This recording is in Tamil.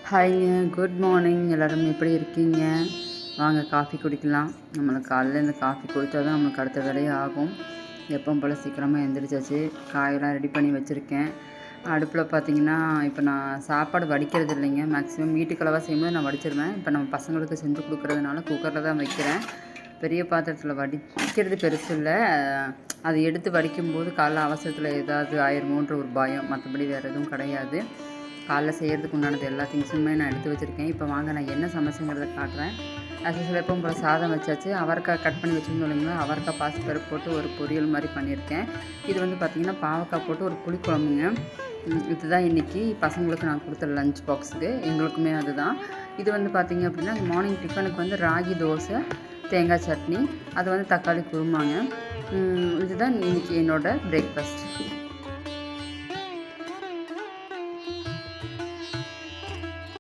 ஹாய்ங்க. Good morning. எல்லோரும் எப்படி இருக்கீங்க? வாங்க காஃபி குடிக்கலாம். நம்மளுக்கு காலையில் இந்த காஃபி குடித்தா தான் நம்மளுக்கு அடுத்த வேலையே ஆகும். எப்பவும் போல் சீக்கிரமாக எழுந்திரிச்சாச்சு. காயெல்லாம் ரெடி பண்ணி வச்சுருக்கேன். அடுப்பில் பார்த்தீங்கன்னா, இப்போ நான் சாப்பாடு வடிக்கிறது இல்லைங்க. மேக்ஸிமம் வீட்டுக்களவாக செய்யும்போது நான் வடிச்சிருவேன். இப்போ நம்ம பசங்களுக்கு செஞ்சு கொடுக்குறதுனால குக்கரில் தான் வைக்கிறேன். பெரிய பாத்திரத்தில் வடிக்கிறது பெருசு இல்லை. அதை எடுத்து வடிக்கும்போது காலைல அவசரத்தில் ஏதாவது ஆயிருமோன்ற ஒரு பயம். மற்றபடி வேறு எதுவும் கிடையாது. காலைல செய்கிறதுக்கு உண்டானது எல்லா திங்ஸுமே நான் எடுத்து வச்சுருக்கேன். இப்போ வாங்க நான் என்ன சமைச்சேங்கிறத காட்டுறேன். ஆக்சுவலாக எப்பவும் போல் சாதம் வச்சாச்சு. அவரைக்காய் கட் பண்ணி வச்சுருந்தோம் இல்லைங்களா, அவரைக்காய் பாசிப்பருப்பு போட்டு ஒரு பொரியல் மாதிரி பண்ணியிருக்கேன். இது வந்து பார்த்திங்கன்னா பாவக்காய் போட்டு ஒரு புளிக்குழம்புங்க. இதுதான் இன்றைக்கி பசங்களுக்கு நான் கொடுத்த லஞ்ச் பாக்ஸுக்கு. எங்களுக்குமே அதுதான். இது வந்து பார்த்திங்க அப்படின்னா மார்னிங் டிஃபனுக்கு வந்து ராகி தோசை, தேங்காய் சட்னி, அது வந்து தக்காளி குருமாங்க. இதுதான் இன்றைக்கி என்னோடய பிரேக்ஃபாஸ்ட்.